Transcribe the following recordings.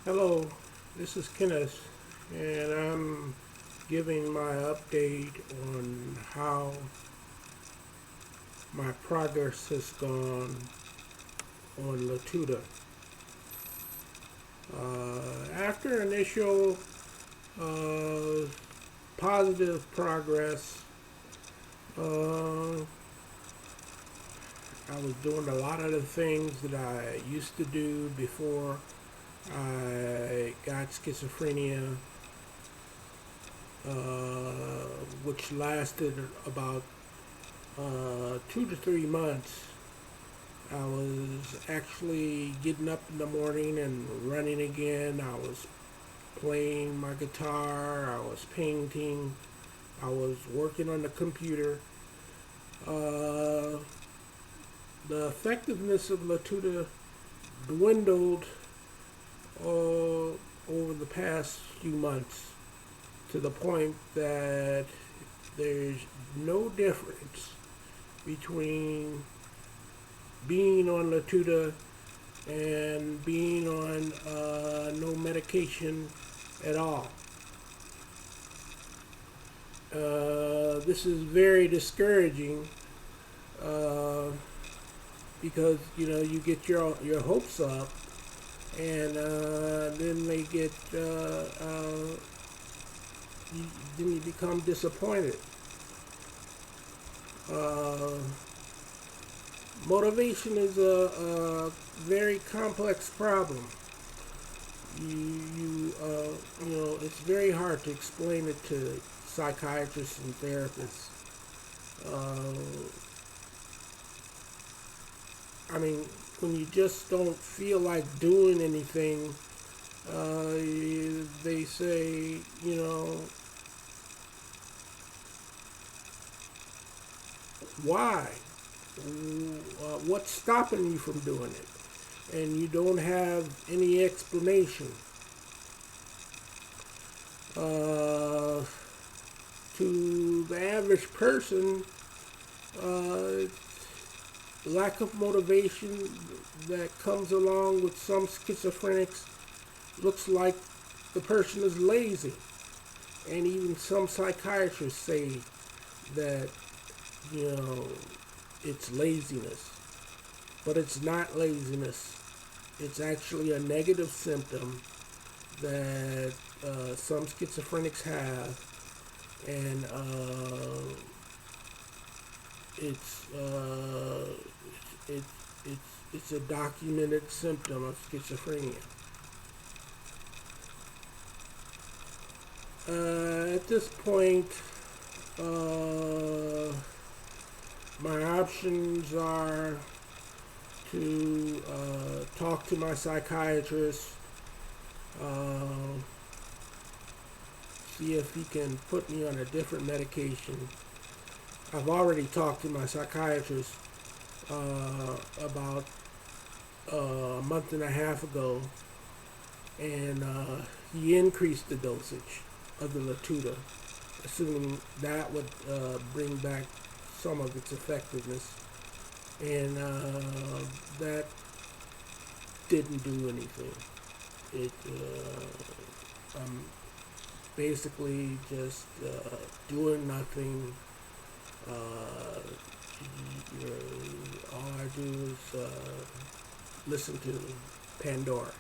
Hello, this is Kenneth, and I'm giving my update on how my progress has gone on Latuda. After initial uh, positive progress, uh, I was doing a lot of the things that I used to do before I got schizophrenia, which lasted about 2 to 3 months. I was actually getting up in the morning and running again. I was playing my guitar. I was painting. I was working on the computer. Uh, the effectiveness of Latuda dwindled over the past few months to the point that there's no difference between being on Latuda and being on no medication at all. This is very discouraging uh, because you get your hopes up, and then they get you, then you become disappointed. Uh, Motivation is a very complex problem. It's very hard to explain it to psychiatrists and therapists. Uh, I mean, when you just don't feel like doing anything, they say, why? What's stopping you from doing it? And you don't have any explanation. Uh, to the average person, uh, lack of motivation that comes along with some schizophrenics looks like the person is lazy. And even some psychiatrists say that, you know, it's laziness. But it's not laziness. It's actually a negative symptom that some schizophrenics have, and it's it, it's a documented symptom of schizophrenia. At this point, uh, my options are to talk to my psychiatrist, uh, see if he can put me on a different medication. I've already talked to my psychiatrist about a month and a half ago, and he increased the dosage of the Latuda, assuming that would bring back some of its effectiveness, and that didn't do anything. It I'm basically just doing nothing. Uh, all I do is listen to Pandora,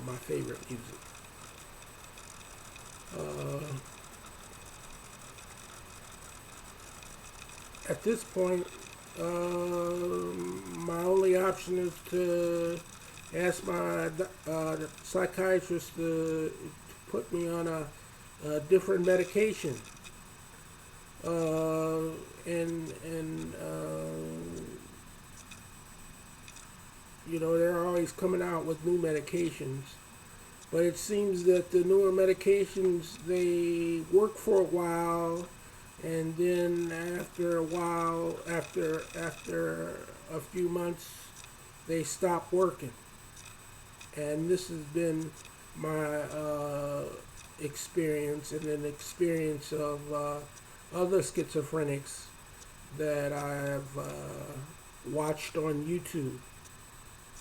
my favorite music. Uh, at this point, my only option is to ask my psychiatrist to put me on a different medication. And they're always coming out with new medications, but it seems that the newer medications, they work for a while, and then after a while, after a few months, they stop working. And this has been my experience, and an experience of other schizophrenics that I've watched on YouTube,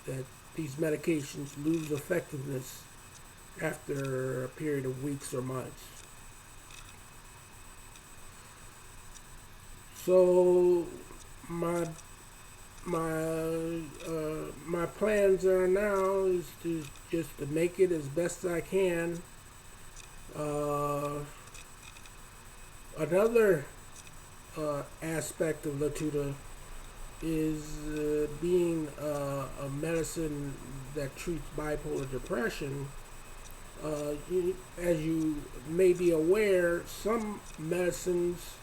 that these medications lose effectiveness after a period of weeks or months. So my my plans are now is to just to make it as best I can. Another aspect of Latuda is being a medicine that treats bipolar depression. As you may be aware, some medicines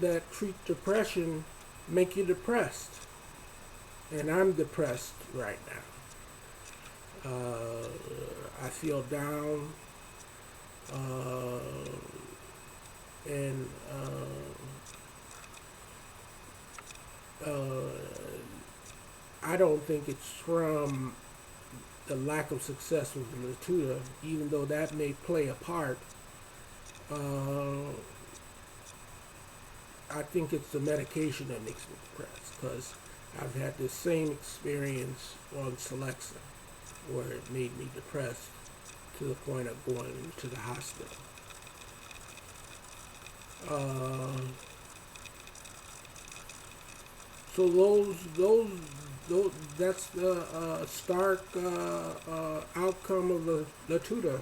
that treat depression make you depressed. And I'm depressed right now. I feel down. And I don't think it's from the lack of success with Latuda, even though that may play a part. I think it's the medication that makes me depressed, because I've had the same experience on Celexa, where it made me depressed to the point of going to the hospital. So that's the stark outcome of the Latuda,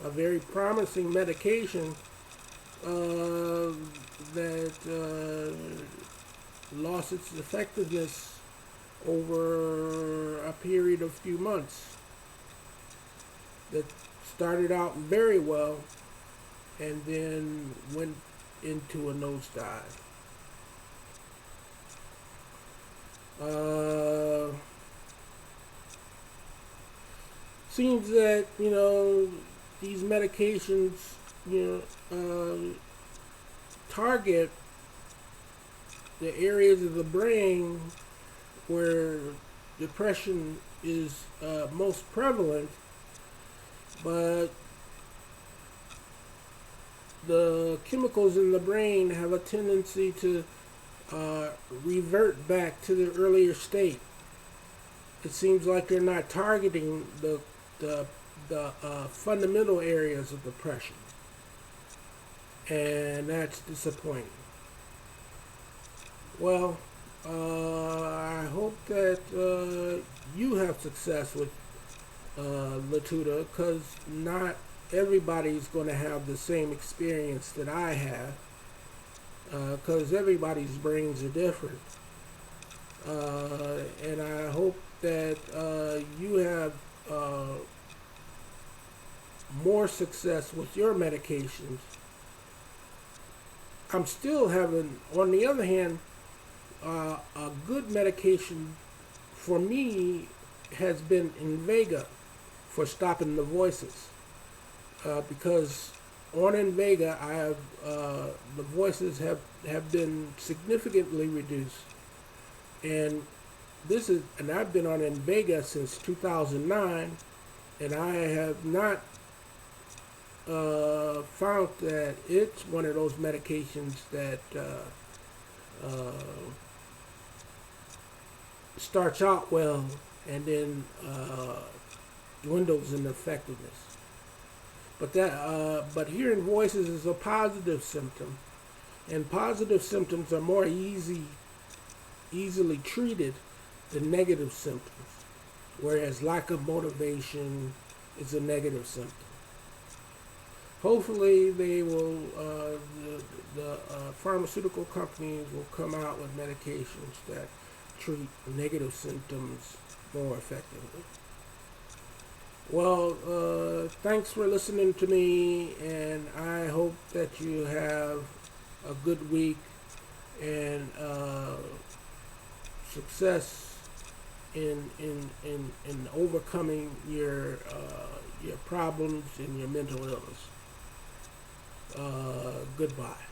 a very promising medication that lost its effectiveness over a period of few months. That started out very well and then went into a nosedive. Seems that, these medications, target the areas of the brain where depression is most prevalent, but the chemicals in the brain have a tendency to revert back to the earlier state. It seems like they're not targeting the fundamental areas of depression, and that's disappointing. Well, I hope that you have success with Latuda, because not everybody's going to have the same experience that I have, because everybody's brains are different. And I hope that you have more success with your medications. I'm still having, on the other hand, a good medication for me has been Invega for stopping the voices, because on Invega I have the voices have been significantly reduced, and I've been on Invega since 2009, and I have not found that it's one of those medications that starts out well and then dwindles in effectiveness. But hearing voices is a positive symptom, and positive symptoms are more easily treated than negative symptoms, whereas lack of motivation is a negative symptom. Hopefully, they will. The pharmaceutical companies will come out with medications that treat negative symptoms more effectively. Well, thanks for listening to me, and I hope that you have a good week and success in overcoming your problems and your mental illness. Goodbye.